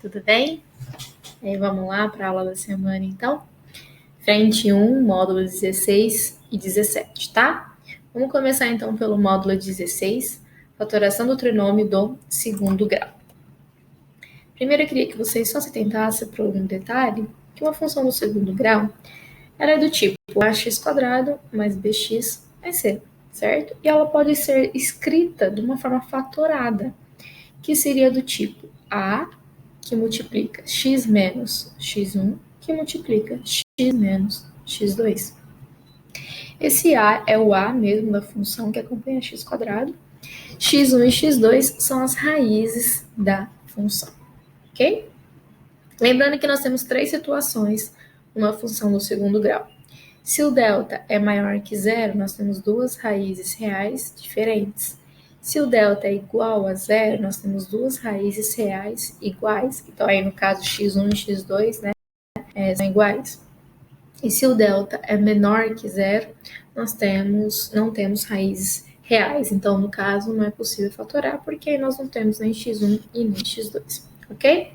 tudo bem? Vamos lá para a aula da semana, então. Frente 1, módulo 16 e 17, tá? Vamos começar, então, pelo módulo 16, fatoração do trinômio do segundo grau. Primeiro, eu queria que vocês só se atentassem para um detalhe, que uma função do segundo grau, ela é do tipo ax² mais bx mais c, certo? E ela pode ser escrita de uma forma fatorada, que seria do tipo a que multiplica x menos x1, que multiplica x menos x2. Esse a é o a mesmo da função que acompanha x². x1 e x2 são as raízes da função, ok? Lembrando que nós temos três situações numa função do segundo grau. Se o delta é maior que zero, nós temos duas raízes reais diferentes. Se o delta é igual a zero, nós temos duas raízes reais iguais. Então, aí no caso x1 e x2, né, são iguais. E se o delta é menor que zero, nós não temos raízes reais. Então, no caso, não é possível fatorar, porque aí nós não temos nem x1 e nem x2, ok?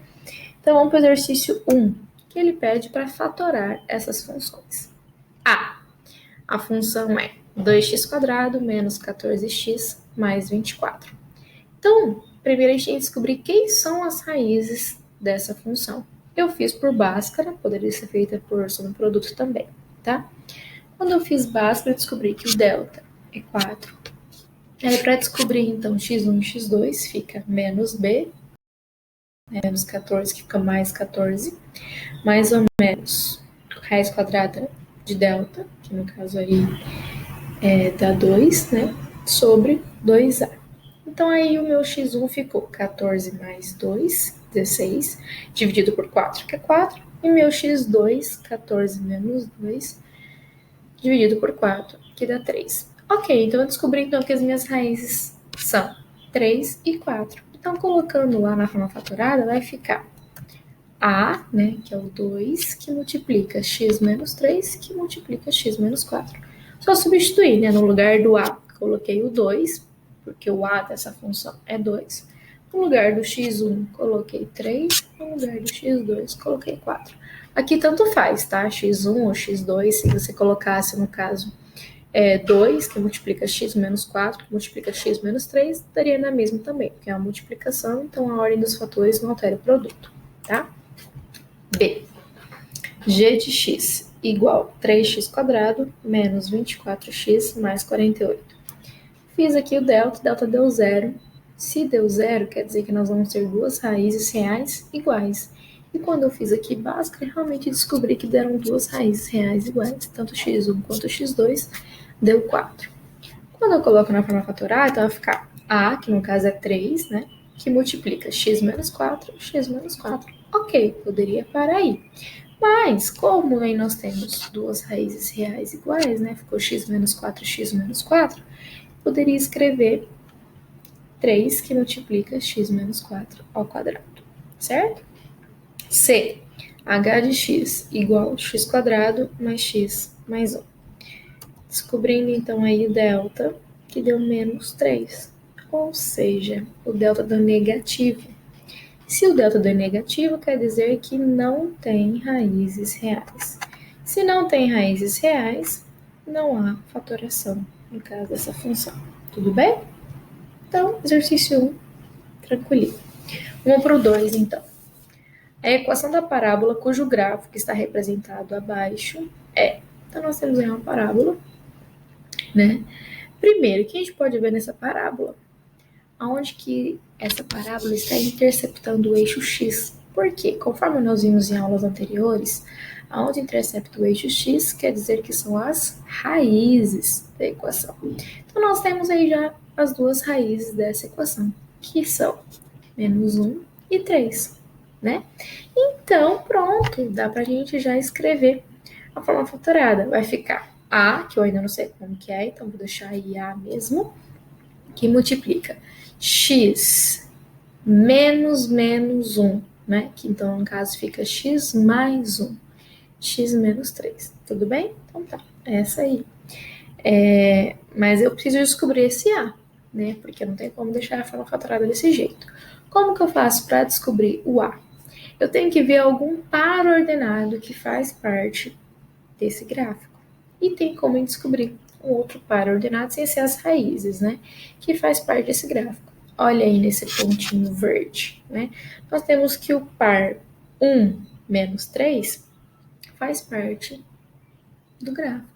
Então, vamos para o exercício 1, que ele pede para fatorar essas funções. A função é 2x² menos 14x mais 24. Então, primeiro a gente tem que descobrir quem são as raízes dessa função. Eu fiz por Bhaskara, poderia ser feita por subproduto também, tá? Quando eu fiz Bhaskara, eu descobri que o delta é 4. Aí, para descobrir, então, x1 e x2, fica menos b, menos 14, que fica mais 14, mais ou menos raiz quadrada de delta, que no caso aí dá 2, né, sobre 2a. Então, aí o meu x1 ficou 14 mais 2, 16, dividido por 4, que é 4. E meu x2, 14 menos 2, dividido por 4, que dá 3. Ok, então eu descobri então que as minhas raízes são 3 e 4. Então, colocando lá na forma fatorada, vai ficar a, né, que é o 2, que multiplica x menos 3, que multiplica x menos 4. Só substituir, né, no lugar do a, coloquei o 2, porque o a dessa função é 2. No lugar do x1, coloquei 3. No lugar do x2, coloquei 4. Aqui tanto faz, tá? x1 ou x2, se você colocasse, no caso, 2, que multiplica x menos 4, que multiplica x menos 3, daria na mesma também, porque é uma multiplicação, então a ordem dos fatores não altera o produto, tá? B. G de x igual 3x² menos 24x mais 48. Fiz aqui o delta deu zero. Se deu zero, quer dizer que nós vamos ter duas raízes reais iguais. E quando eu fiz aqui Bhaskara, realmente descobri que deram duas raízes reais iguais, tanto x1 quanto x2, deu 4. Quando eu coloco na forma fatorada, então vai ficar a, que no caso é 3, né, que multiplica x menos 4, x menos 4. Ok, poderia parar aí. Mas, como aí nós temos duas raízes reais iguais, né, ficou x menos 4 e x menos 4, poderia escrever 3 que multiplica x menos 4 ao quadrado, certo? C, h de x igual x² mais x mais 1. Descobrindo então aí o delta, que deu menos 3, ou seja, o delta deu negativo. Se o delta deu negativo, quer dizer que não tem raízes reais. Se não tem raízes reais, não há fatoração no caso dessa função. Tudo bem? Então, exercício 1, tranquilinho. Vamos para o 2, então. A equação da parábola cujo gráfico está representado abaixo é... Então, nós temos aí uma parábola, né? Primeiro, o que a gente pode ver nessa parábola? Aonde que essa parábola está interceptando o eixo x. Por quê? Conforme nós vimos em aulas anteriores, aonde intercepta o eixo x quer dizer que são as raízes da equação. Então, nós temos aí já as duas raízes dessa equação, que são menos 1 e 3, né? Então, pronto, dá pra gente já escrever a forma fatorada. Vai ficar a, que eu ainda não sei como que é, então vou deixar aí a mesmo, que multiplica x menos 1, né? Que então, no caso, fica x mais 1, x menos 3. Tudo bem? Então tá, essa aí. Mas eu preciso descobrir esse a, né? Porque não tem como deixar a forma fatorada desse jeito. Como que eu faço para descobrir o a? eu tenho que ver algum par ordenado que faz parte desse gráfico. E tem como eu descobrir um outro par ordenado sem ser as raízes, né? Que faz parte desse gráfico. Olha aí nesse pontinho verde, né? Nós temos que o par 1 menos 3 faz parte do gráfico.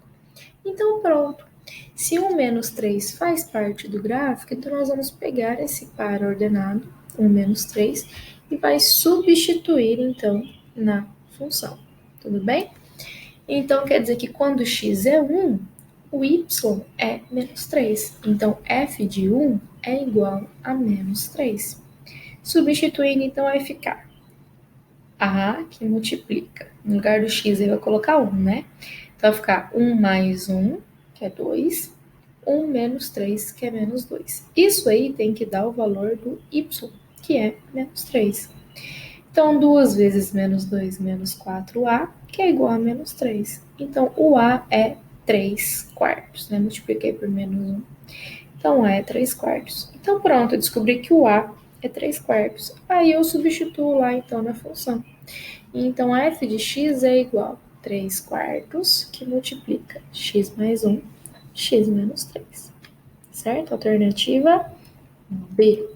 Então, pronto. Se 1 menos 3 faz parte do gráfico, então nós vamos pegar esse par ordenado, 1 menos 3, e vai substituir, então, na função. Tudo bem? Então, quer dizer que quando x é 1, o y é menos 3. Então, f de 1 é igual a menos 3. Substituindo, então, vai ficar a que multiplica. No lugar do x, ele vai colocar 1, né? Então, vai ficar 1 mais 1, que é 2, 1 menos 3, que é menos 2. Isso aí tem que dar o valor do y, que é menos 3. Então, 2 vezes menos 2 menos 4a, que é igual a menos 3. Então, o a é 3 quartos, né? Multipliquei por menos 1. Então, a é 3 quartos. Então, pronto, eu descobri que o a é 3 quartos. Aí eu substituo lá, então, na função. Então, f de x é igual a 3 quartos, que multiplica x mais 1, x menos 3. Certo? Alternativa B.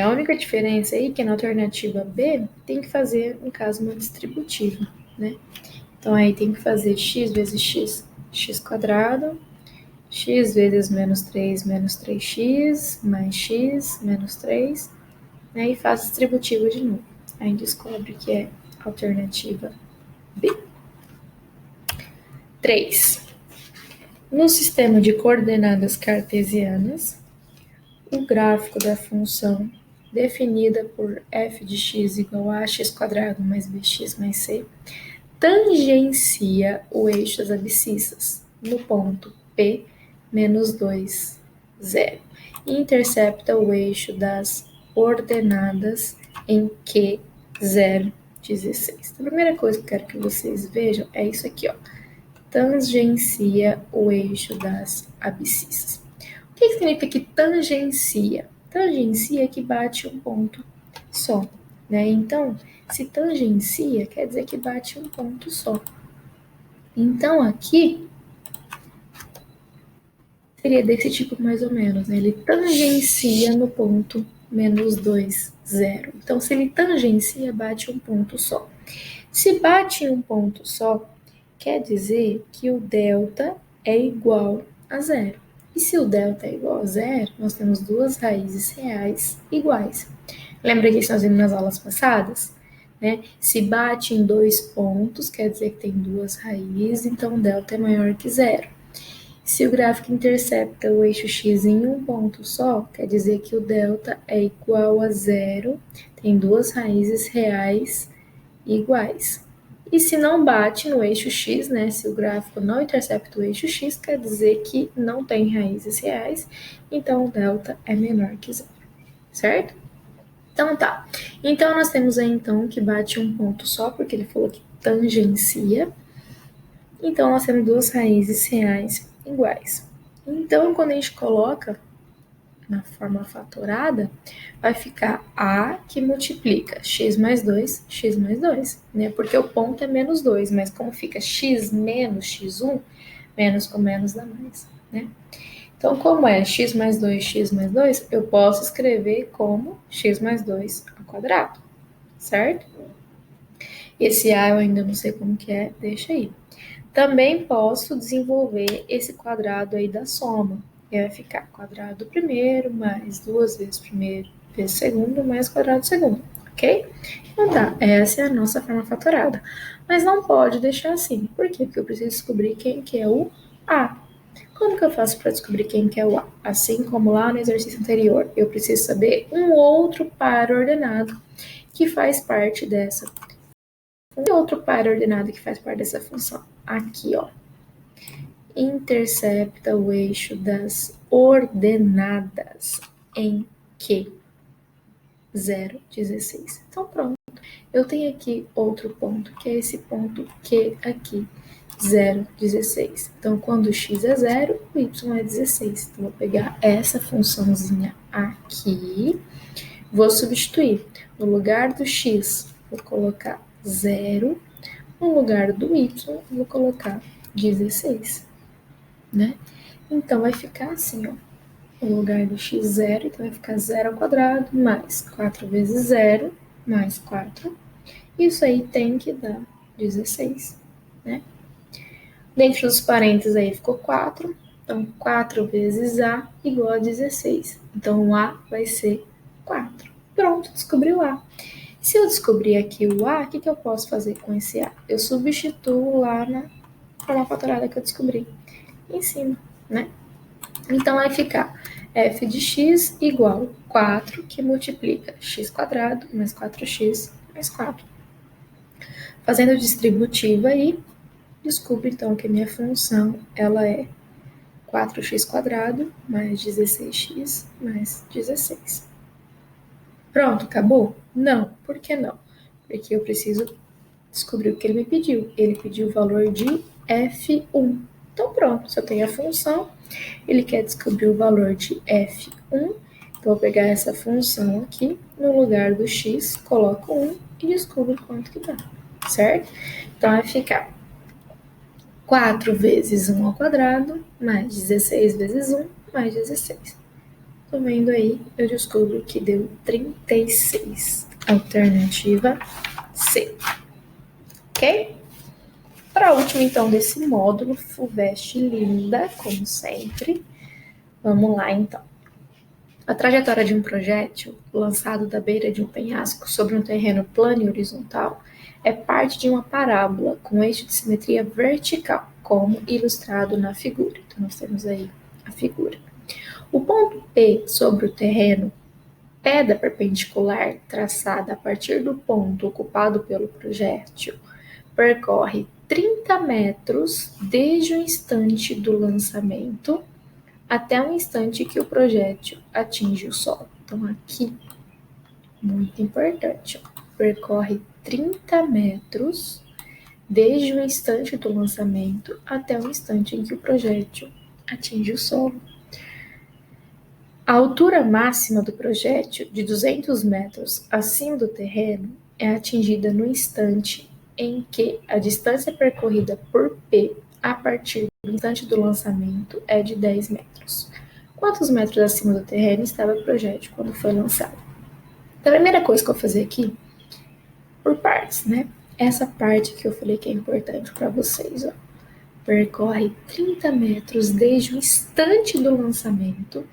A única diferença aí é que na alternativa B tem que fazer, no caso, uma distributiva, né? Então, aí tem que fazer x vezes x, x quadrado, x vezes menos 3x, mais x, menos 3, né? E faz distributiva de novo. Aí descobre que é alternativa B. 3. No sistema de coordenadas cartesianas, o gráfico da função definida por f de x igual a x quadrado mais bx mais c tangencia o eixo das abscissas no ponto P menos 2, 0 e intercepta o eixo das ordenadas em Q 0, 16. A primeira coisa que eu quero que vocês vejam é isso aqui, ó. Tangencia o eixo das abscissas. O que significa que tangencia? Tangencia é que bate um ponto só, né? Então, se tangencia, quer dizer que bate um ponto só. Então, aqui seria desse tipo mais ou menos, né? Ele tangencia no ponto menos 2, 0. Então, se ele tangencia, bate um ponto só. Se bate em um ponto só, quer dizer que o delta é igual a 0. E se o delta é igual a 0, nós temos duas raízes reais iguais. Lembra que nós vimos nas aulas passadas? Né? Se bate em dois pontos, quer dizer que tem duas raízes, então o delta é maior que 0. Se o gráfico intercepta o eixo x em um ponto só, quer dizer que o delta é igual a 0, tem duas raízes reais iguais. E se não bate no eixo x, né, se o gráfico não intercepta o eixo x, quer dizer que não tem raízes reais, então o delta é menor que 0, certo? Então tá. Então nós temos aí então que bate um ponto só, porque ele falou que tangencia. Então nós temos duas raízes reais iguais. Então quando a gente coloca na forma fatorada, vai ficar a que multiplica x mais 2, né? Porque o ponto é menos 2, mas como fica x menos x1, menos com menos dá mais, né? Então, como é x mais 2, eu posso escrever como x mais 2 ao quadrado, certo? Esse a eu ainda não sei como que é, deixa aí. Também posso desenvolver esse quadrado aí da soma. E vai ficar quadrado do primeiro, mais 2 vezes primeiro, vezes segundo, mais quadrado do segundo, ok? Então tá, essa é a nossa forma fatorada. Mas não pode deixar assim. Por quê? Porque eu preciso descobrir quem que é o A. Como que eu faço para descobrir quem que é o A? Assim como lá no exercício anterior, eu preciso saber um outro par ordenado que faz parte dessa. Um outro par ordenado que faz parte dessa função. Aqui, ó. Intercepta o eixo das ordenadas em Q 0, 16. Então, pronto. Eu tenho aqui outro ponto, que é esse ponto Q aqui, 0, 16. Então, quando x é 0, o y é 16. Então, vou pegar essa funçãozinha aqui, Vou substituir. No lugar do x, vou colocar 0. No lugar do y, vou colocar 16, né? Então, vai ficar assim, ó. No lugar do x, 0, então vai ficar 0 ao quadrado mais 4 vezes 0 mais 4. Isso aí tem que dar 16, né? Dentro dos parênteses aí ficou 4. Então, 4 vezes A igual a 16. Então, o A vai ser 4. Pronto, descobri o A. Se eu descobrir aqui o A, o que eu posso fazer com esse A? Eu substituo lá na forma fatorada que eu descobri em cima, né? Então, vai ficar f de x igual 4, que multiplica x quadrado mais 4x mais 4. Fazendo a distributiva aí, descubro então que a minha função ela é 4x² mais 16x mais 16. Pronto, acabou? Não. Por que não? Porque eu preciso descobrir o que ele me pediu. Ele pediu o valor de f1. Então pronto, se eu tenho a função, ele quer descobrir o valor de f1. Então, vou pegar essa função aqui, no lugar do x, coloco 1 e descubro quanto que dá, certo? Então, vai ficar 4 vezes 1 ao quadrado, mais 16 vezes 1, mais 16. Tô vendo aí, eu descubro que deu 36. Alternativa C. Ok? Para a última, então, desse módulo, FUVEST linda, como sempre. Vamos lá, então. A trajetória de um projétil lançado da beira de um penhasco sobre um terreno plano e horizontal é parte de uma parábola com eixo de simetria vertical, como ilustrado na figura. Então, nós temos aí a figura. O ponto P sobre o terreno, pé da perpendicular traçada a partir do ponto ocupado pelo projétil, percorre 30 metros desde o instante do lançamento até o instante que o projétil atinge o solo. Então, aqui, muito importante, ó, percorre 30 metros desde o instante do lançamento até o instante em que o projétil atinge o solo. A altura máxima do projétil, de 200 metros acima do terreno, é atingida no instante em que a distância percorrida por P a partir do instante do lançamento é de 10 metros. Quantos metros acima do terreno estava o projétil quando foi lançado? Então, a primeira coisa que eu vou fazer aqui, por partes, né? Essa parte que eu falei que é importante para vocês, ó. Percorre 30 metros desde o instante do lançamento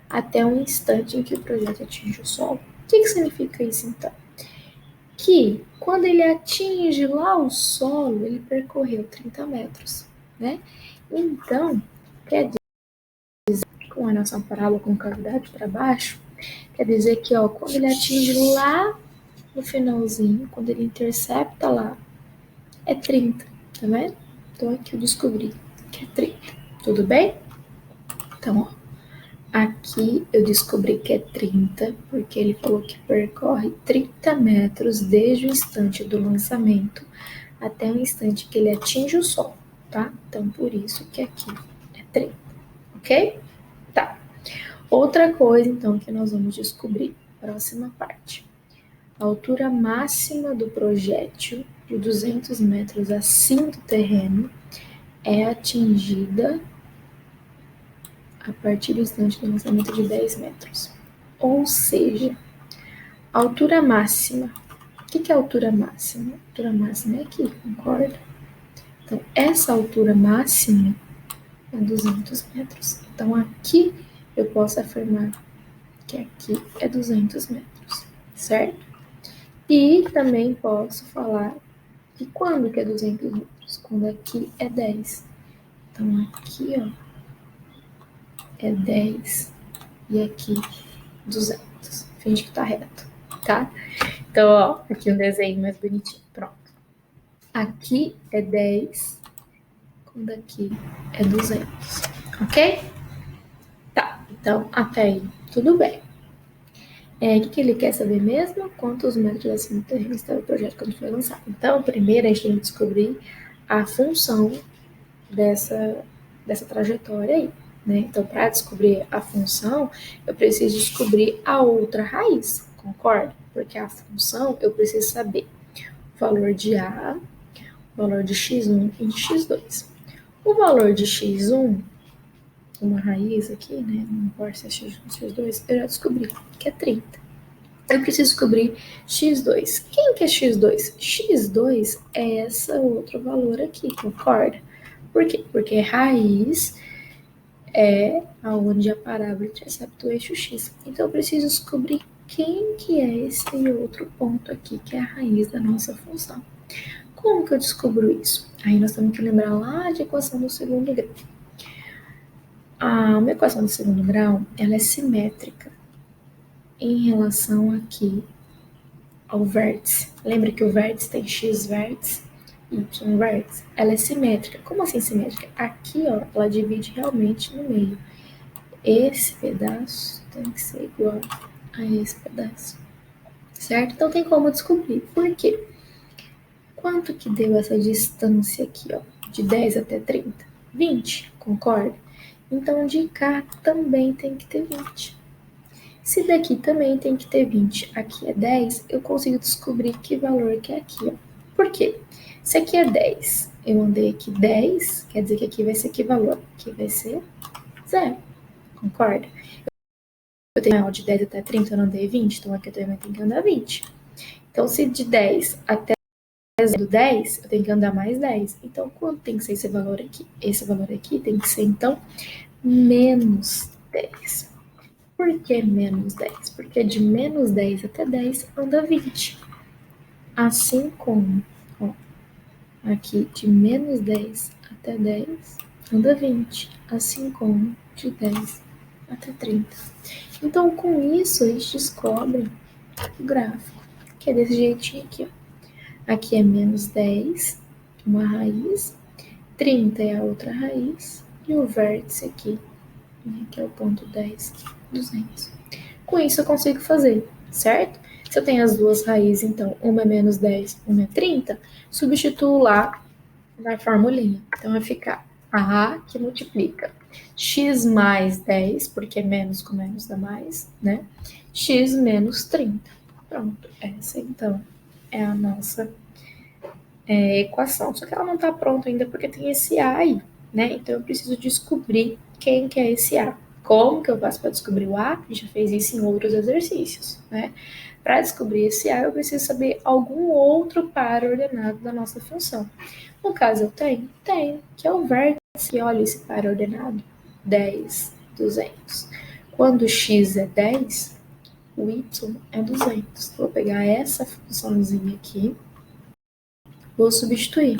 até o instante em que o projétil atinge o solo. O que significa isso, então? Que quando ele atinge lá o solo, ele percorreu 30 metros, né? Então, quer dizer, com a nossa parábola com cavidade para baixo, quer dizer que, ó, quando ele atinge lá no finalzinho, quando ele intercepta lá, é 30, tá vendo? Então, aqui eu descobri que é 30, tudo bem? Então, ó, aqui eu descobri que é 30, porque ele falou que percorre 30 metros desde o instante do lançamento até o instante que ele atinge o solo, tá? Então, por isso que aqui é 30, ok? Tá. Outra coisa, então, que nós vamos descobrir, próxima parte. A altura máxima do projétil, de 200 metros acima do terreno, é atingida a partir do instante do lançamento de 10 metros. Ou seja, a altura máxima. O que é a altura máxima? A altura máxima é aqui, concorda? Então, essa altura máxima é 200 metros. Então, aqui eu posso afirmar que aqui é 200 metros, certo? E também posso falar que quando que é 200 metros? Quando aqui é 10. Então, aqui, ó, é 10 e aqui 200. Finge que tá reto, tá? Então, ó, aqui um desenho mais bonitinho. Pronto. Aqui é 10, quando aqui é 200, ok? Tá, então até aí tudo bem. O que ele quer saber mesmo? Quantos metros acima do terreno estava o projeto quando foi lançado. Então, primeiro a gente tem que descobrir a função dessa trajetória aí, né? Então, para descobrir a função, eu preciso descobrir a outra raiz. concorda? Porque a função eu preciso saber o valor de A, o valor de x1 e de x2. O valor de x1, uma raiz aqui, né? Não importa se é x1 ou x2, eu já descobri que é 30. Eu preciso descobrir x2. Quem que é x2? x2 é esse outro valor aqui, concorda? Por quê? Porque raiz é aonde a parábola intercepta o eixo x. Então, eu preciso descobrir quem que é esse outro ponto aqui, que é a raiz da nossa função. Como que eu descubro isso? Aí nós temos que lembrar lá de equação do segundo grau. Uma equação do segundo grau, ela é simétrica em relação aqui ao vértice. Lembra que o vértice tem x vértice e y vértice? Ela é simétrica. Como assim simétrica? Aqui, ó, ela divide realmente no meio. Esse pedaço tem que ser igual a esse pedaço, certo? Então tem como descobrir. Por quê? Quanto que deu essa distância aqui, ó, de 10 até 30? 20, concorda? Então de cá também tem que ter 20. Se daqui também tem que ter 20, aqui é 10, eu consigo descobrir que valor que é aqui, ó. Por quê? Se aqui é 10, eu andei aqui 10, quer dizer que aqui vai ser que valor? Aqui vai ser 0, concorda? Eu tenho de 10 até 30, eu não andei 20, então aqui eu também tenho que andar 20. Então, se de 10 até 10, eu tenho que andar mais 10. Então, quanto tem que ser esse valor aqui? Esse valor aqui tem que ser, então, menos 10. Por que menos 10? Porque de menos 10 até 10 anda 20. Assim como, ó, aqui de menos 10 até 10 anda 20. Assim como de 10 até 30. Então, com isso, a gente descobre o gráfico, que é desse jeitinho aqui, ó. Aqui é menos 10, uma raiz, 30 é a outra raiz, e o vértice aqui, né, que é o ponto 10, 200. Com isso eu consigo fazer, certo? Se eu tenho as duas raízes, então, uma é menos 10, uma é 30, substituo lá na formulinha. Então, vai ficar A que multiplica x mais 10, porque menos com menos dá mais, né? X menos 30. Pronto, essa então é a nossa equação. Só que ela não está pronta ainda porque tem esse A aí, né? Então eu preciso descobrir quem que é esse A. Como que eu faço para descobrir o A? A gente já fez isso em outros exercícios, né? Para descobrir esse A, eu preciso saber algum outro par ordenado da nossa função. No caso, eu tenho, que é o vértice. Olha esse par ordenado, 10, 200. Quando x é 10, o y é 200. Vou pegar essa funçãozinha aqui, vou substituir.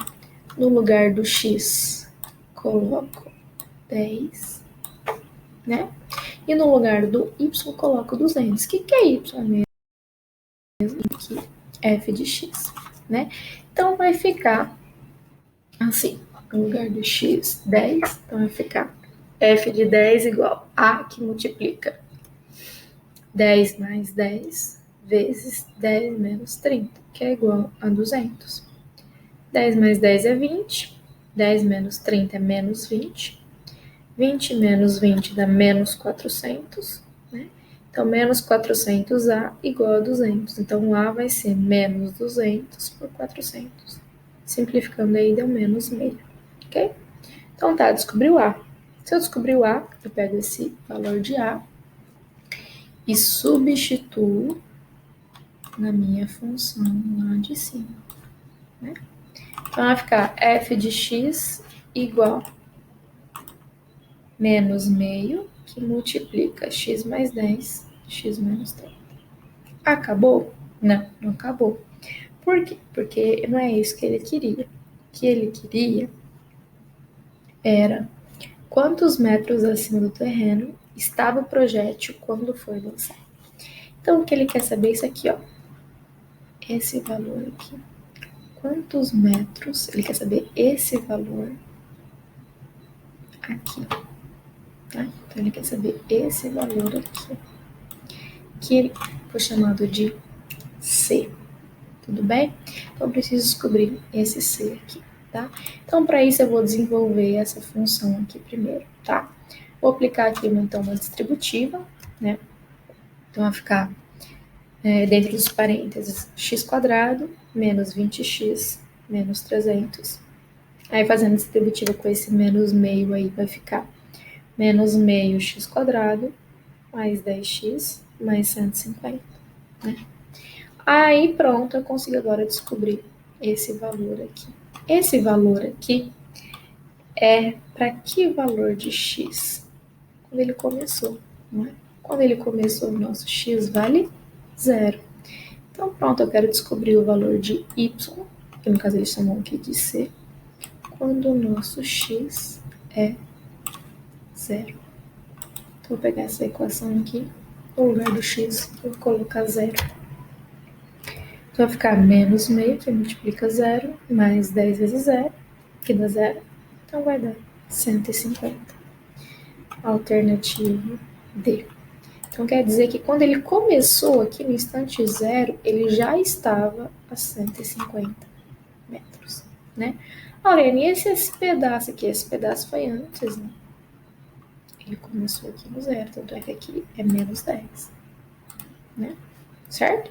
No lugar do x, coloco 10, né? E no lugar do y, coloco 200. O que é y mesmo? Aqui, f de x, né? Então, vai ficar assim. No lugar do x, 10. Então, vai ficar f de 10 igual a que multiplica 10 mais 10 vezes 10 menos 30, que é igual a 200. 10 mais 10 é 20. 10 menos 30 é menos 20. 20 menos 20 dá menos 400, né? Então, menos 400A igual a 200. Então, o A vai ser menos 200 por 400. Simplificando aí, deu menos meio, ok? Então, tá, descobri o A. Se eu descobrir o A, eu pego esse valor de A e substituo na minha função lá de cima, né? Então, vai ficar f de x igual menos meio, que multiplica x mais 10, x menos 30. Acabou? Não, não acabou. Por quê? Porque não é isso que ele queria. O que ele queria era quantos metros acima do terreno estava o projétil quando foi lançado. Então, o que ele quer saber é isso aqui, ó. Esse valor aqui. Quantos metros? Ele quer saber esse valor aqui. Tá? Então, ele quer saber esse valor aqui, que foi chamado de C. Tudo bem? Então, eu preciso descobrir esse C aqui, tá? Então, para isso, eu vou desenvolver essa função aqui primeiro, tá? Vou aplicar aqui, então, uma distributiva, né? Então, vai ficar dentro dos parênteses, x² menos 20x menos 300. Aí, fazendo distributiva com esse menos meio aí, vai ficar menos meio x² mais 10x mais 150, né? Aí, pronto, eu consigo agora descobrir esse valor aqui. Esse valor aqui é para que valor de x? Quando ele começou, não é? Quando ele começou, o nosso x vale 0. Então, pronto, eu quero descobrir o valor de y, que no caso eles chamam aqui de c, quando o nosso x é 0. Então, vou pegar essa equação aqui, no lugar do x, eu vou colocar 0. Então, vai ficar menos meio, que multiplica 0, mais 10 vezes 0, que dá 0. Então, vai dar 150. Alternativa D. Então, quer dizer que quando ele começou aqui no instante 0, ele já estava a 150 metros, né? Aurélio, e esse pedaço aqui? Esse pedaço foi antes, né? Ele começou aqui no 0, tanto é que aqui é menos 10, né? Certo?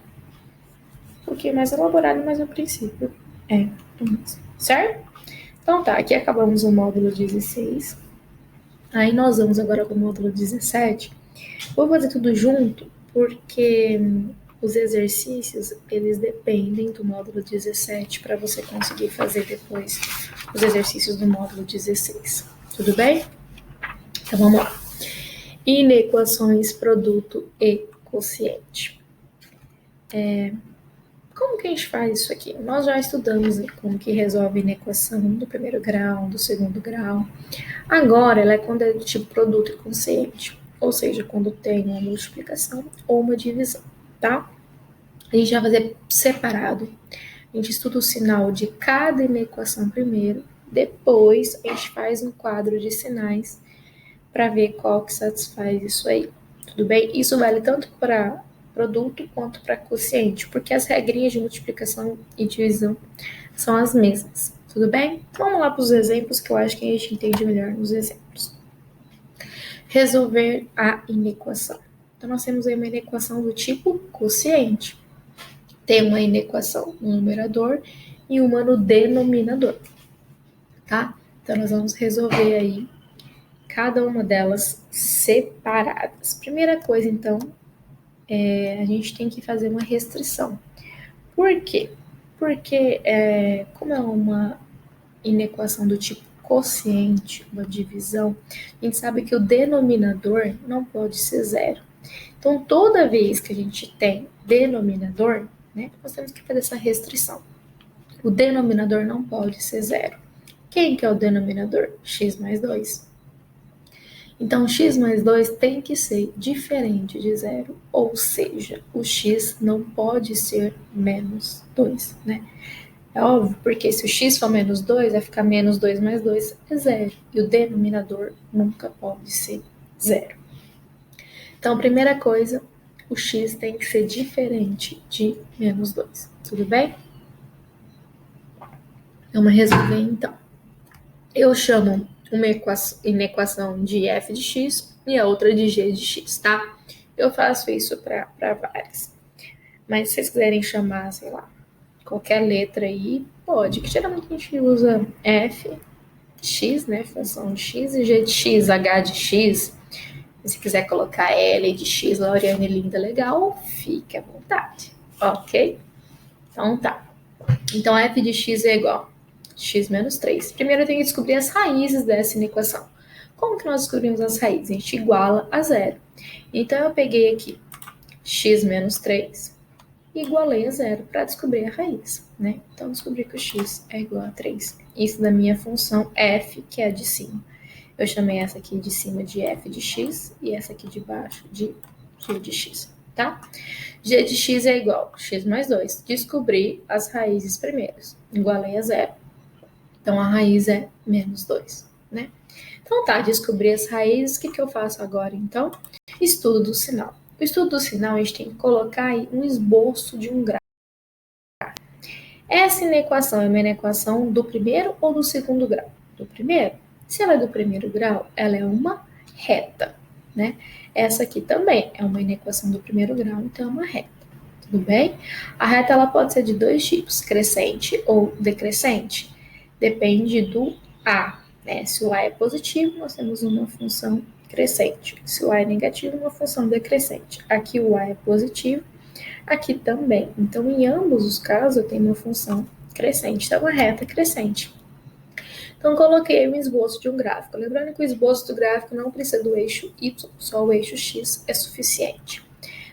Um pouquinho mais elaborado, mas o princípio é o mesmo, certo? Então tá, aqui acabamos o módulo 16. Aí nós vamos agora para o módulo 17. Vou fazer tudo junto, porque os exercícios, eles dependem do módulo 17 para você conseguir fazer depois os exercícios do módulo 16. Tudo bem? Então vamos lá. Inequações, produto e quociente. Como que a gente faz isso aqui? Nós já estudamos como que resolve inequação do primeiro grau, do segundo grau. Agora, ela é quando é do tipo produto e quociente, ou seja, quando tem uma multiplicação ou uma divisão, tá? A gente vai fazer separado. A gente estuda o sinal de cada inequação primeiro, depois a gente faz um quadro de sinais para ver qual que satisfaz isso aí. Tudo bem? Isso vale tanto para produto quanto para quociente, porque as regrinhas de multiplicação e divisão são as mesmas. Tudo bem? Então, vamos lá para os exemplos, que eu acho que a gente entende melhor nos exemplos. Resolver a inequação. Então, nós temos aí uma inequação do tipo quociente. Tem uma inequação no numerador e uma no denominador, tá? Então, nós vamos resolver aí cada uma delas separadas. Primeira coisa, então, a gente tem que fazer uma restrição. Por quê? Porque, como é uma inequação do tipo quociente, uma divisão, a gente sabe que o denominador não pode ser 0. Então, toda vez que a gente tem denominador, né, nós temos que fazer essa restrição. O denominador não pode ser 0. Quem que é o denominador? X mais 2. Então, x mais 2 tem que ser diferente de 0, ou seja, o x não pode ser menos 2, né? É óbvio, porque se o x for menos 2, vai ficar menos 2 mais 2 é 0. E o denominador nunca pode ser 0. Então, primeira coisa, o x tem que ser diferente de menos 2. Tudo bem? Vamos resolver então. Eu chamo uma inequação de f de x e a outra de g de x, tá? Eu faço isso para várias. Mas se vocês quiserem chamar, sei lá, qualquer letra aí, pode. Que geralmente a gente usa f de x, né? Função de x, e g de x, h de x. Se quiser colocar L de x, Lauriane linda, legal, fique à vontade, ok? Então tá. Então f de x é igual a x menos 3. Primeiro eu tenho que descobrir as raízes dessa inequação. Como que nós descobrimos as raízes? A gente iguala a 0. Então eu peguei aqui x menos 3 e igualei a 0 para descobrir a raiz, né? Então descobri que o x é igual a 3. Isso da minha função f, que é a de cima. Eu chamei essa aqui de cima de f de x e essa aqui de baixo de g de x, tá? G de x é igual a x mais 2. Descobri as raízes primeiras. Igualei a 0. Então, a raiz é menos 2, né? Então, tá, descobri as raízes. O que eu faço agora, então? Estudo do sinal. O estudo do sinal, a gente tem que colocar aí um esboço de um gráfico. Essa inequação é uma inequação do primeiro ou do segundo grau? Do primeiro. Se ela é do primeiro grau, ela é uma reta, né? Essa aqui também é uma inequação do primeiro grau, então é uma reta. tudo bem? A reta ela pode ser de dois tipos, crescente ou decrescente. Depende do A, né? Se o A é positivo, nós temos uma função crescente. Se o A é negativo, uma função decrescente. Aqui o A é positivo, aqui também. Então, em ambos os casos, eu tenho uma função crescente. Então, uma reta crescente. Então, coloquei o esboço de um gráfico. Lembrando que o esboço do gráfico não precisa do eixo Y, só o eixo X é suficiente.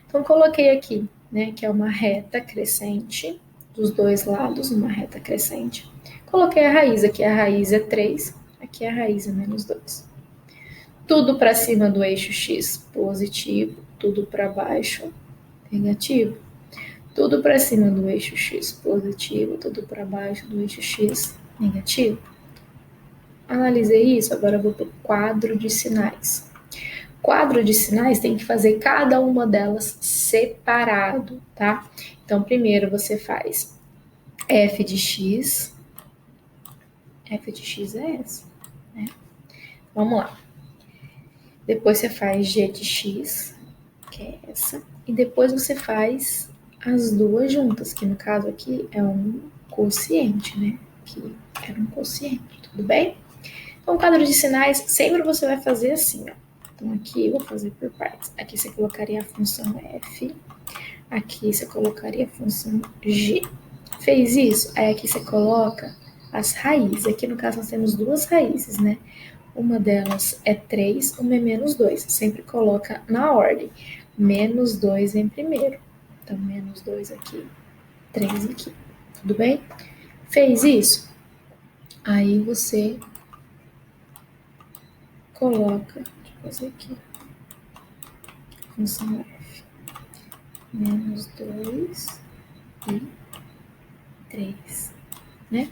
Então, coloquei aqui, né, que é uma reta crescente, dos dois lados, uma reta crescente. Coloquei a raiz, aqui a raiz é 3, aqui a raiz é menos 2. Tudo para cima do eixo X, positivo, tudo para baixo, negativo. Tudo para cima do eixo X, positivo, tudo para baixo do eixo X, negativo. Analisei isso, agora eu vou para o quadro de sinais. Quadro de sinais tem que fazer cada uma delas separado, tá? Então, primeiro você faz f de x é essa, né? Vamos lá. Depois você faz g de x, que é essa, e depois você faz as duas juntas, que no caso aqui é um quociente, né? Que era um quociente, tudo bem? Então, quadro de sinais, sempre você vai fazer assim, ó. Então, aqui eu vou fazer por partes. Aqui você colocaria a função f, aqui você colocaria a função g. Fez isso? Aí aqui você coloca as raízes. Aqui no caso nós temos duas raízes, né? Uma delas é 3, uma é menos 2. Sempre coloca na ordem. Menos 2 em primeiro. Então, menos 2 aqui, 3 aqui. Tudo bem? Fez isso? Aí você coloca, deixa eu fazer aqui, função f, menos 2 e 3, né?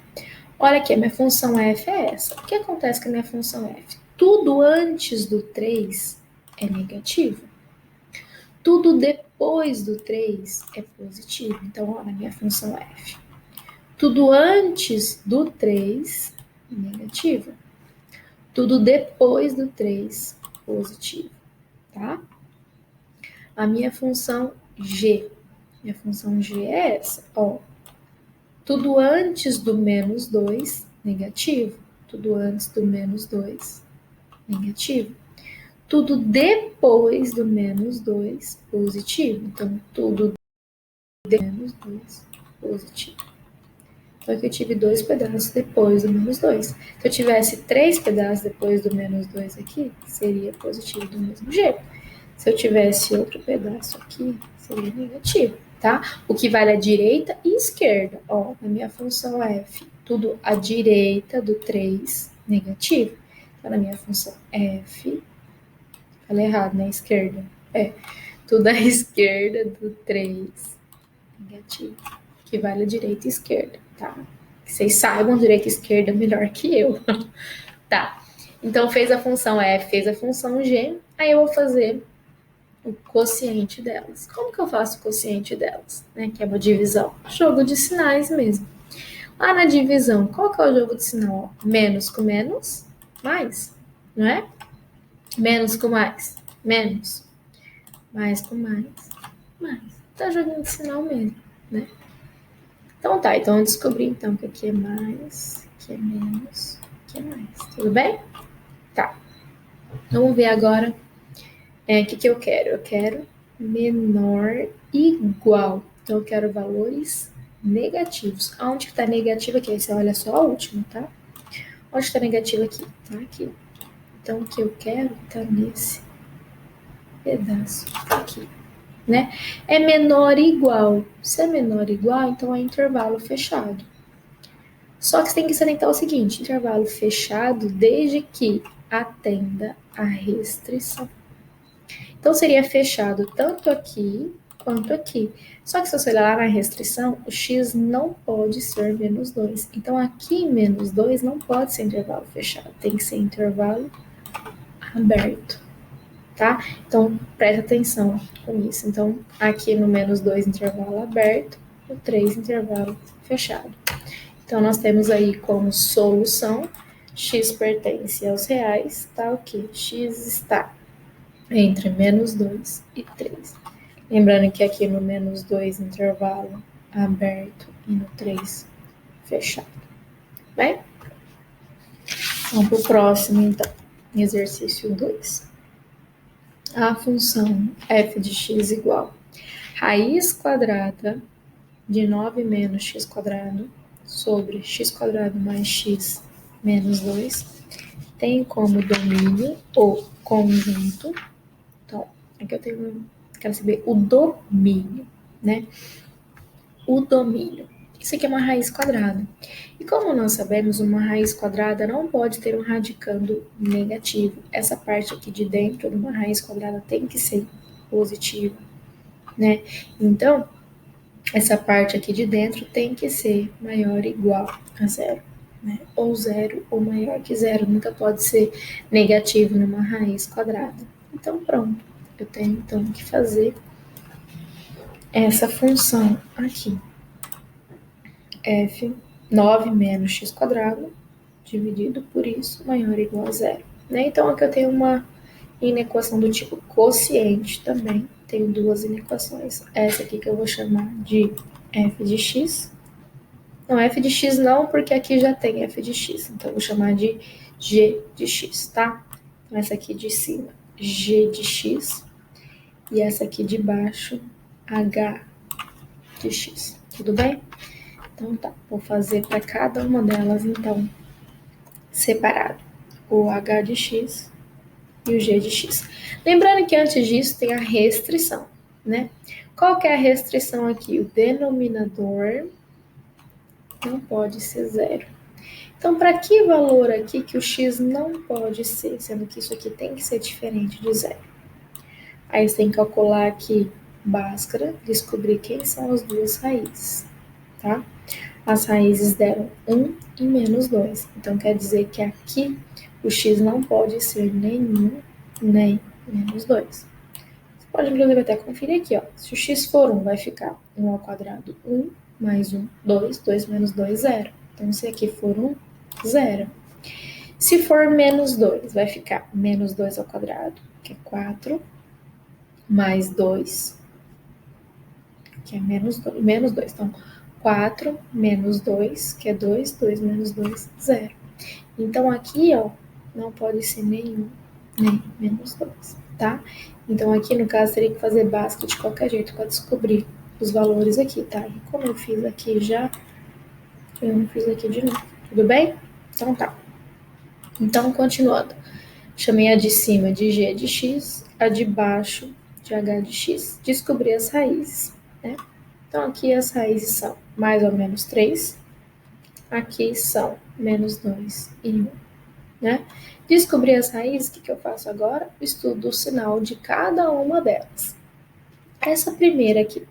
Olha aqui, a minha função f é essa. O que acontece com a minha função f? Tudo antes do 3 é negativo. Tudo depois do 3 é positivo. Então, olha a minha função f. Tudo antes do 3, negativo. Tudo depois do 3, positivo, tá? A minha função g. Minha função g é essa, ó. Tudo antes do menos 2, negativo. Tudo antes do menos 2, negativo. Tudo depois do menos 2, positivo. Então, tudo depois do menos 2, positivo. Então, aqui eu tive 2 pedaços depois do menos 2. Se eu tivesse 3 pedaços depois do menos 2 aqui, seria positivo do mesmo jeito. Se eu tivesse outro pedaço aqui, seria negativo, tá? O que vale à direita e esquerda. Ó, na minha função f, tudo à direita do 3, negativo. Então, na minha função f, falei errado, né? Esquerda. Tudo à esquerda do 3, negativo. Que vale à direita e esquerda, tá? Que vocês saibam direita e esquerda melhor que eu. Tá. Então, fez a função f, fez a função g. Aí eu vou fazer o quociente delas. Como que eu faço o quociente delas? Né? Que é uma divisão. Jogo de sinais mesmo. Lá na divisão, qual que é o jogo de sinal? Menos com menos, mais, não é? Menos com mais, menos. Mais com mais, mais. Tá jogando de sinal mesmo, né? Então tá, então eu descobri então que aqui é mais, que é menos, que é mais. Tudo bem? Tá. Vamos ver agora o que eu quero. Eu quero menor igual. Então eu quero valores negativos. Aonde que tá negativo aqui? Aí você olha só a última, tá? Onde está negativo aqui? Tá aqui. Então o que eu quero tá nesse pedaço aqui, né? É menor igual. Se é menor igual, então é intervalo fechado. Só que você tem que se atentar ao seguinte, intervalo fechado desde que atenda a restrição. Então, seria fechado tanto aqui quanto aqui. Só que se você olhar lá na restrição, o x não pode ser menos 2. Então, aqui menos 2 não pode ser intervalo fechado, tem que ser intervalo aberto, tá? Então, presta atenção com isso. Então, aqui no menos 2, intervalo aberto, no 3, intervalo fechado. Então, nós temos aí como solução, x pertence aos reais, tá o quê? X está entre menos 2 e 3. Lembrando que aqui no menos 2 intervalo aberto e no 3 fechado. Bem? Vamos para o próximo, então. Exercício 2. A função f de x igual raiz quadrada de 9 menos x quadrado sobre x quadrado mais x menos 2 tem como domínio o conjunto. Então, aqui eu quero saber o domínio, né? O domínio. Isso aqui é uma raiz quadrada. E como nós sabemos, uma raiz quadrada não pode ter um radicando negativo. Essa parte aqui de dentro de uma raiz quadrada tem que ser positiva, né? Então, essa parte aqui de dentro tem que ser maior ou igual a zero, né? Ou zero ou maior que zero. Nunca pode ser negativo numa raiz quadrada. Então, pronto. Eu tenho, então, que fazer essa função aqui. F 9 menos x quadrado dividido por isso maior ou igual a zero. Né? Então, aqui eu tenho uma inequação do tipo quociente também. Tenho duas inequações. Essa aqui que eu vou chamar de f de x. Não, f de x não, porque aqui já tem f de x. Então, eu vou chamar de g de x, tá? Então, essa aqui de cima, g de x. E essa aqui de baixo, h de x. Tudo bem? Então tá, vou fazer para cada uma delas, então, separado. O h de x e o g de x. Lembrando que antes disso tem a restrição, né? Qual que é a restrição aqui? O denominador não pode ser zero. Então, para que valor aqui que o x não pode ser, sendo que isso aqui tem que ser diferente de zero? Aí você tem que calcular aqui Bhaskara, descobrir quem são as duas raízes, tá? As raízes deram 1 e menos 2. Então, quer dizer que aqui o x não pode ser nem 1, nem menos 2. Você pode, inclusive, até conferir aqui, ó. Se o x for 1, vai ficar 1 ao quadrado, 1, mais 1, 2, 2 menos 2, 0. Então, se aqui for 1, 0. Se for menos 2, vai ficar menos 2 ao quadrado, que é 4, mais 2, que é menos 2. Menos 2. Então, 4 menos 2, que é 2, 2 menos 2, 0. Então, aqui, ó, não pode ser nenhum, nem menos 2, tá? Então, aqui, no caso, teria que fazer básico de qualquer jeito para descobrir os valores aqui, tá? E como eu fiz aqui já, eu não fiz aqui de novo, tudo bem? Então, tá. Então, continuando. Chamei a de cima de g de x, a de baixo de h de x. Descobri as raízes, né? Então, aqui as raízes são mais ou menos 3. Aqui são menos 2 e 1, né? Descobri as raízes, o que eu faço agora? Estudo o sinal de cada uma delas. Essa primeira aqui,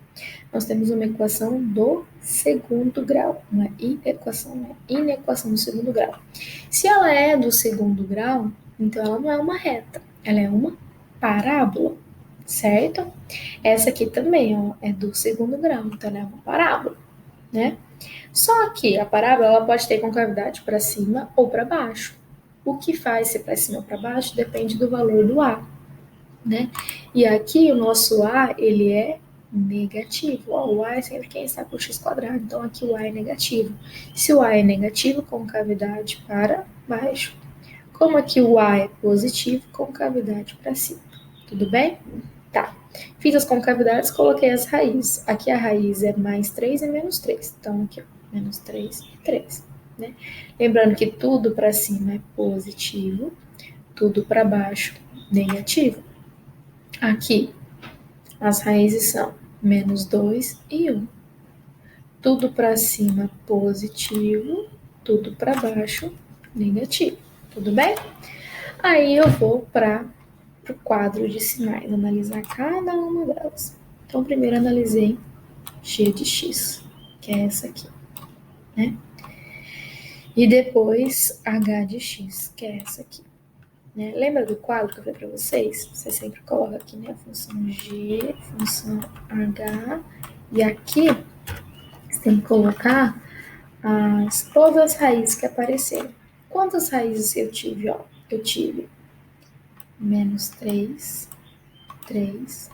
nós temos uma equação do segundo grau, uma inequação, né? Inequação do segundo grau. Se ela é do segundo grau, então ela não é uma reta, ela é uma parábola, certo? Essa aqui também, ó, é do segundo grau, então ela é uma parábola, né? Só que a parábola ela pode ter concavidade para cima ou para baixo. O que faz ser para cima ou para baixo depende do valor do A, né? E aqui o nosso A, ele é negativo. Ó, o A é sempre quem está por x quadrado, então aqui o A é negativo. Se o A é negativo, concavidade para baixo. Como aqui o A é positivo, concavidade para cima. Tudo bem? Tá. Fiz as concavidades, coloquei as raízes. Aqui a raiz é mais 3 e menos 3. Então, aqui, ó, menos 3 e 3. Né? Lembrando que tudo para cima é positivo, tudo para baixo negativo. Aqui, as raízes são menos 2 e 1. Tudo para cima positivo, tudo para baixo negativo. Tudo bem? Aí eu vou para o quadro de sinais, analisar cada uma delas. Então, primeiro analisei g de x, que é essa aqui, né? E depois h de x, que é essa aqui. Né? Lembra do quadro que eu falei para vocês? Você sempre coloca aqui, né, a função g, função h, e aqui você tem que colocar todas as raízes que apareceram. Quantas raízes eu tive? Ó? Eu tive menos 3, 3,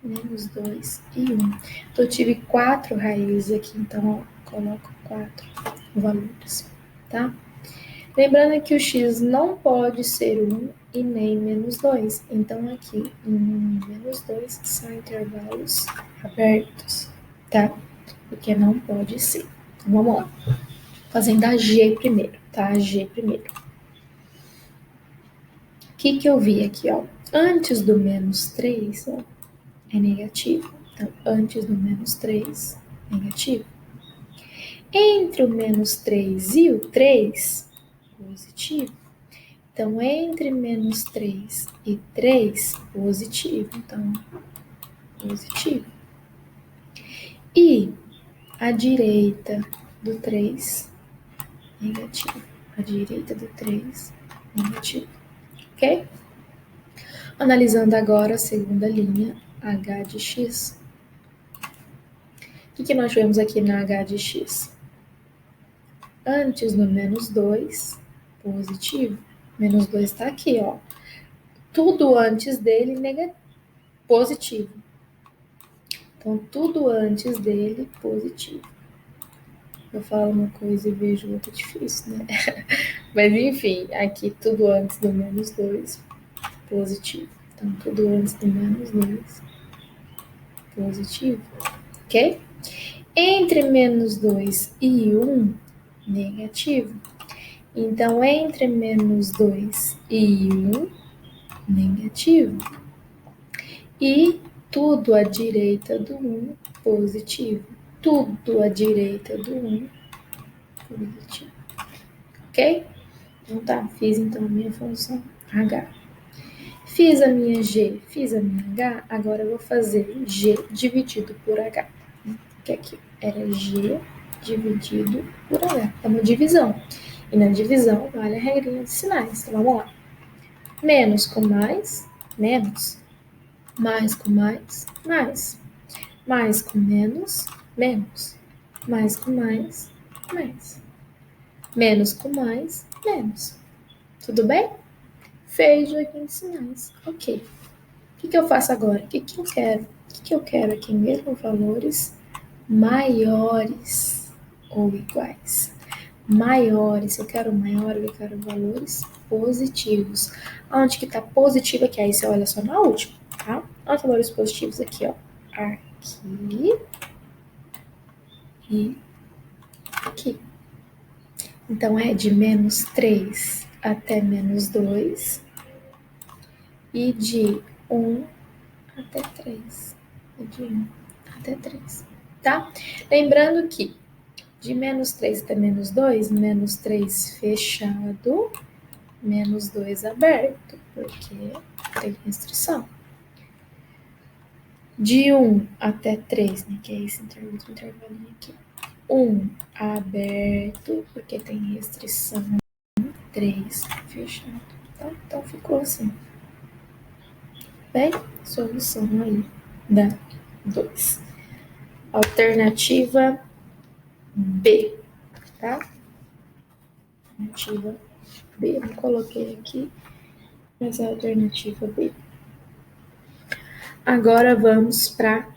menos 2 e 1. Então, eu tive 4 raízes aqui, então, ó, coloco 4 valores, tá? Lembrando que o x não pode ser 1 e nem menos 2. Então, aqui, 1 e menos 2 são intervalos abertos, tá? Porque não pode ser. Então, vamos lá. Fazendo a g primeiro, tá? A g primeiro. O que eu vi aqui, ó? Antes do menos 3, ó, é negativo. Então, antes do menos 3, negativo. Entre o menos 3 e o 3, positivo. Então, entre menos 3 e 3, positivo. Então, positivo. E a direita do 3, negativo. A direita do 3, negativo. Ok? Analisando agora a segunda linha, h de x. O que nós tivemos aqui na h de x? Antes do menos 2, positivo. Menos 2 está aqui, ó. Tudo antes dele, positivo. Então, tudo antes dele, positivo. Eu falo uma coisa e vejo outra, difícil, né? Mas, enfim, aqui tudo antes do menos 2, positivo. Então, tudo antes do menos 2, positivo. Ok? Entre menos 2 e 1, negativo. Então, entre menos 2 e 1, negativo. E tudo à direita do 1, positivo. Tudo à direita do 1, positivo. Ok? Então tá, fiz então a minha função H. Fiz a minha G, fiz a minha H, agora eu vou fazer G dividido por H. Que aqui era G dividido por H. É uma divisão. E na divisão vale a regrinha de sinais. Então vamos lá. Menos com mais, menos. Mais com mais, mais. Mais com menos, menos. Mais com mais, mais. Menos com mais, menos. Tudo bem? Fez joguinho de sinais. Ok. O que eu faço agora? O que eu quero? O que eu quero aqui? Mesmo valores maiores ou iguais. Maiores, eu quero maior, eu quero valores positivos. Onde que tá positivo aqui? Aí você olha só na última, tá? Olha os valores positivos aqui, ó. Aqui e aqui. Então, é de menos 3 até menos 2 e de 1 até 3. E de 1 até 3, tá? Lembrando que de menos 3 até menos 2, menos 3 fechado, menos 2 aberto, porque tem restrição. De 1 até 3, né, que é esse intervalinho aqui. 1 aberto, porque tem restrição. 3 fechado. Tá? Então ficou assim. Bem, solução aí da 2. Alternativa B, tá? Alternativa B. Eu não coloquei aqui, mas é a alternativa B. Agora vamos para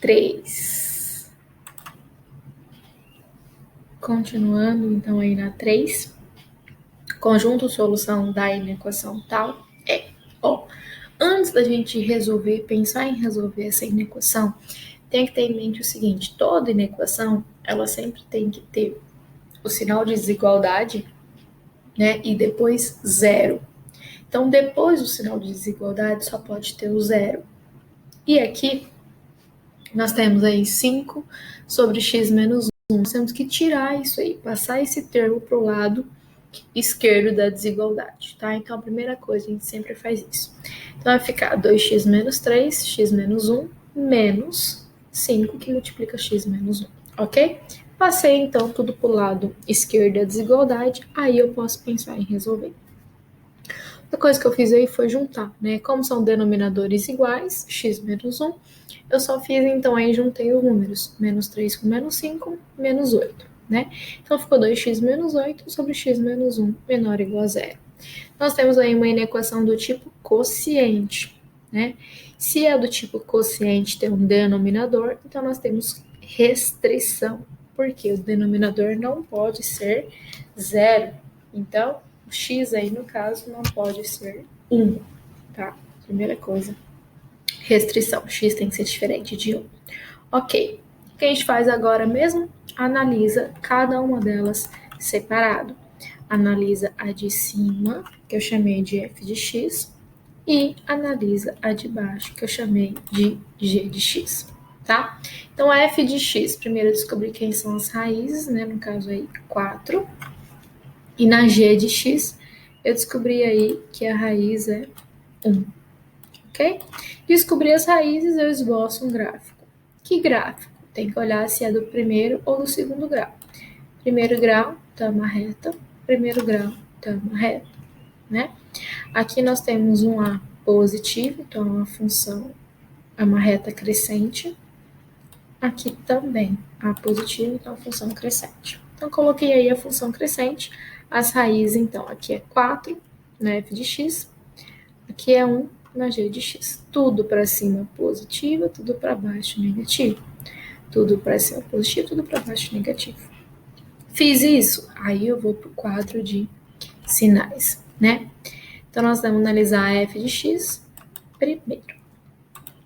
3. Continuando, então, aí na 3. Conjunto solução da inequação tal é, ó, antes da gente resolver, pensar em resolver essa inequação, tem que ter em mente o seguinte, toda inequação, ela sempre tem que ter o sinal de desigualdade, né, e depois zero. Então, depois do sinal de desigualdade, só pode ter o zero. E aqui, nós temos aí 5 sobre x menos 1. Nós temos que tirar isso aí, passar esse termo para o lado esquerdo da desigualdade, tá? Então, a primeira coisa, a gente sempre faz isso. Então, vai ficar 2x menos 3, x menos 1, menos 5, que multiplica x menos 1, ok? Passei, então, tudo para o lado esquerdo da desigualdade, aí eu posso pensar em resolver. A coisa que eu fiz aí foi juntar, né? Como são denominadores iguais, x menos 1, eu só fiz, então, aí juntei os números. Menos 3 com menos 5, menos 8, né? Então, ficou 2x menos 8 sobre x menos 1 menor ou igual a zero. Nós temos aí uma inequação do tipo quociente, né? Se é do tipo quociente, tem um denominador, então nós temos restrição, porque o denominador não pode ser zero. Então, o x aí, no caso, não pode ser 1, tá? Primeira coisa, restrição. X tem que ser diferente de 1. Ok. O que a gente faz agora mesmo? Analisa cada uma delas separado. Analisa a de cima, que eu chamei de f de x, e analisa a de baixo, que eu chamei de g de x, tá? Então, a f de x, primeiro eu descobri quem são as raízes, né? No caso aí, 4. E na g de x, eu descobri aí que a raiz é 1, ok? Descobri as raízes, eu esboço um gráfico. Que gráfico? Tem que olhar se é do primeiro ou do segundo grau. Primeiro grau, tá uma reta. Primeiro grau, tá uma reta, né? Aqui nós temos um A positivo, então é uma função, é uma reta crescente. Aqui também, A positivo, então é uma função crescente. Então, coloquei aí a função crescente. As raízes, então, aqui é 4 na f de x, aqui é 1 na g de x. Tudo para cima positivo, tudo para baixo negativo. Tudo para cima positivo, tudo para baixo negativo. Fiz isso, aí eu vou para o quadro de sinais, né? Então, nós vamos analisar a f de x primeiro,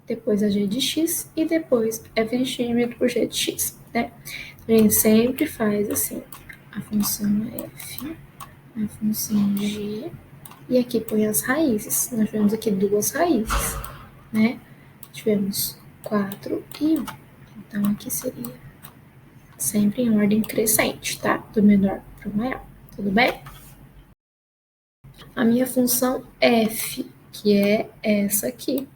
depois a g de x e depois f de x dividido por g de x, né? A gente sempre faz assim, a função f, a função g, e aqui põe as raízes. Nós tivemos aqui duas raízes, né? Tivemos 4 e 1. Então, aqui seria sempre em ordem crescente, tá? Do menor para o maior, tudo bem? A minha função f, que é essa aqui.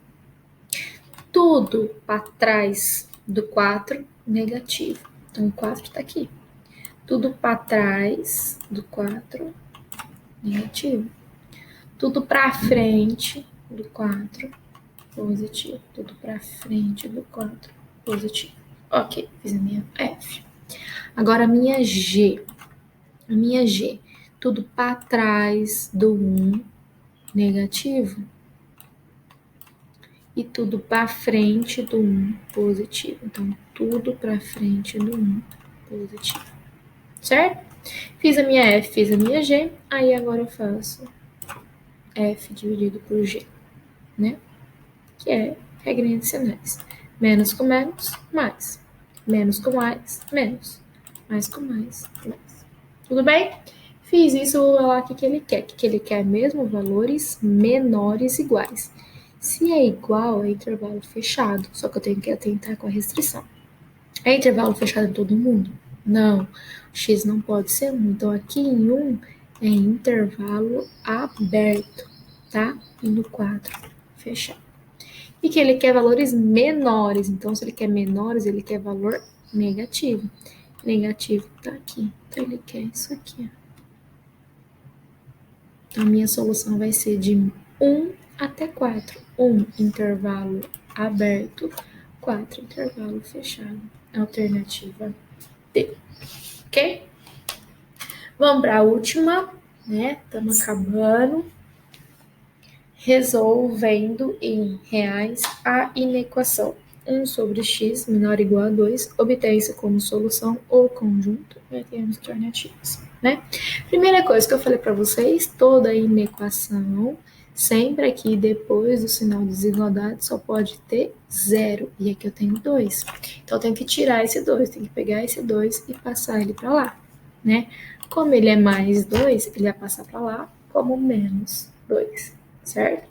Tudo para trás do 4, negativo. Então, o 4 está aqui. Tudo para trás do 4, negativo. Tudo para frente do 4, positivo. Tudo para frente do 4, positivo. Ok, fiz a minha F. Agora a minha G. A minha G. Tudo para trás do 1, negativo. E tudo para frente do 1, positivo. Então, tudo para frente do 1, positivo. Certo? Fiz a minha F, fiz a minha G. Aí agora eu faço F dividido por G, né? Que é regrinha de sinais. Menos com menos, mais. Menos com mais, menos. Mais com mais, mais. Tudo bem? Fiz isso, vou lá o que ele quer. O que ele quer mesmo? Valores menores iguais. Se é igual, é intervalo fechado. Só que eu tenho que atentar com a restrição. É intervalo fechado em todo mundo? Não. O x não pode ser 1. Então, aqui em 1 é intervalo aberto, tá? E no 4, fechado. E que ele quer valores menores. Então, se ele quer menores, ele quer valor negativo. Negativo tá aqui. Então, ele quer isso aqui. Então, a minha solução vai ser de 1 até 4. 1, intervalo aberto. 4, intervalo fechado. Alternativa D. Ok? Vamos para a última, né? Estamos acabando. Resolvendo em reais a inequação 1 sobre x menor ou igual a 2, obtém-se como solução ou conjunto, e temos alternativas, né? Primeira coisa que eu falei para vocês, toda inequação, sempre aqui depois do sinal de desigualdade, só pode ter 0, e aqui eu tenho 2. Então, eu tenho que tirar esse 2, tenho que pegar esse 2 e passar ele para lá, né? Como ele é mais 2, ele vai passar para lá como menos 2. Certo?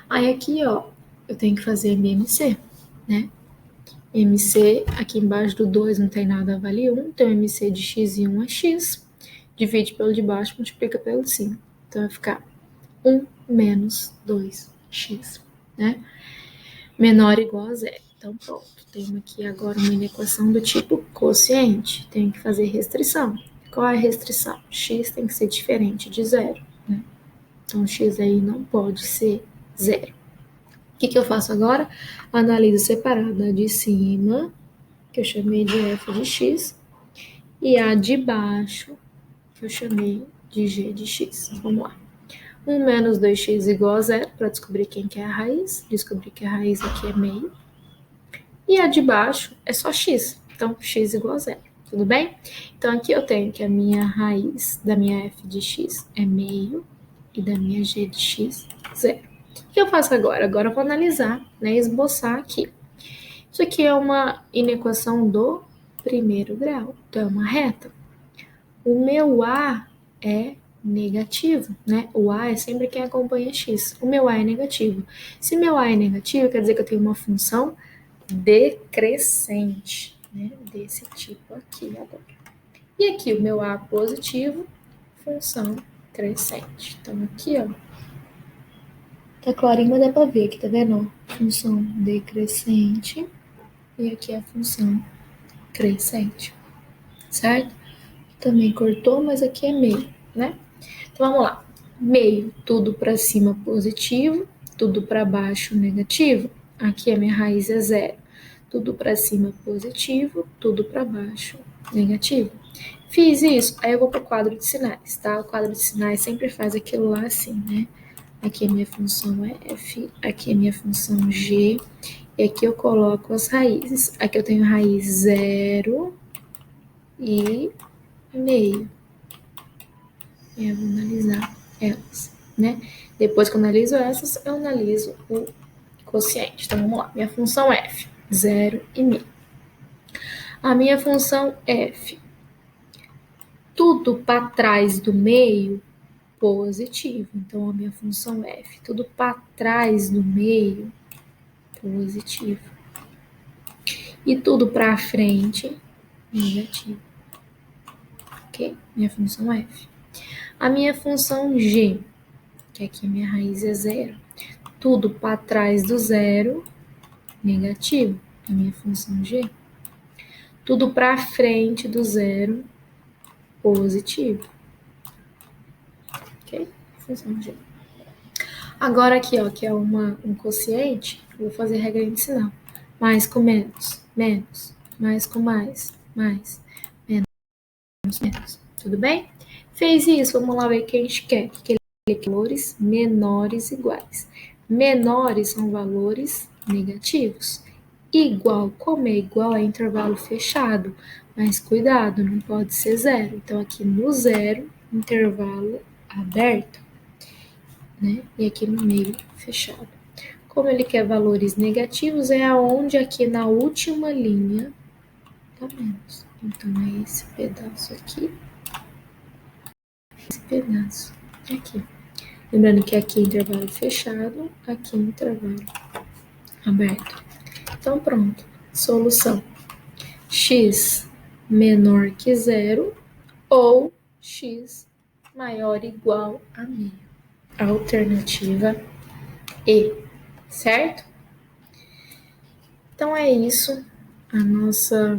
Aí aqui, ó, eu tenho que fazer MMC, né? MC, aqui embaixo do 2 não tem nada, vale 1. Então, MC de x e 1 é x. Divide pelo de baixo, multiplica pelo de cima. Então, vai ficar 1 menos 2x, né? Menor ou igual a 0. Então, pronto. Temos aqui agora uma inequação do tipo quociente. Tenho que fazer restrição. Qual é a restrição? X tem que ser diferente de 0, né? Então, x aí não pode ser 0. O que eu faço agora? Analiso separada de cima, que eu chamei de f de x, e a de baixo, que eu chamei de g de x. Vamos lá. 1 menos 2x igual a 0, para descobrir quem que é a raiz. Descobrir que a raiz aqui é meio. E a de baixo é só x. Então, x igual a 0. Tudo bem? Então, aqui eu tenho que a minha raiz da minha f de x é meio e da minha g de x, 0. O que eu faço agora? Agora eu vou analisar, né, esboçar aqui. Isso aqui é uma inequação do primeiro grau, então é uma reta. O meu a é negativo, né? O a é sempre quem acompanha x. O meu a é negativo. Se meu a é negativo, quer dizer que eu tenho uma função decrescente, né? Desse tipo aqui agora. E aqui o meu a positivo, função crescente. Então aqui, ó, tá clarinho, mas dá pra ver aqui, tá vendo? Função decrescente e aqui é a função crescente, certo? Também cortou, mas aqui é meio, né? Então vamos lá. Meio, tudo para cima positivo, tudo para baixo negativo. Aqui a minha raiz é 0. Tudo para cima positivo, tudo para baixo negativo. Fiz isso, aí eu vou para o quadro de sinais, tá? O quadro de sinais sempre faz aquilo lá assim, né? Aqui a minha função é f, aqui a minha função g, e aqui eu coloco as raízes. Aqui eu tenho raiz 0 e meio. E eu vou analisar elas, né? Depois que eu analiso essas, eu analiso o quociente. Então, vamos lá. Minha função f, 0 e meio. A minha função f, tudo para trás do meio, positivo. Então, a minha função f, tudo para trás do meio, positivo. E tudo para frente, negativo. Ok? Minha função f. A minha função g, que aqui minha raiz é 0. Tudo para trás do 0, negativo, a minha função g. Tudo para frente do 0, positivo. Ok? Função g. Agora aqui, ó, que é um quociente, eu vou fazer regra de sinal. Mais com menos, menos. Mais com mais, menos, menos. Tudo bem? Fez isso, vamos lá ver o que a gente quer. Que valores menores iguais. Menores são valores negativos. Igual, como é igual, é intervalo fechado. Mas cuidado, não pode ser 0. Então, aqui no 0, intervalo aberto, né? E aqui no meio, fechado. Como ele quer valores negativos, é aonde aqui na última linha tá menos. Então, é esse pedaço aqui. Esse pedaço aqui. Lembrando que aqui é intervalo fechado, aqui é intervalo aberto. Então, pronto. Solução. X menor que 0 ou x maior ou igual a meio. Alternativa E, certo? Então é isso. A nossa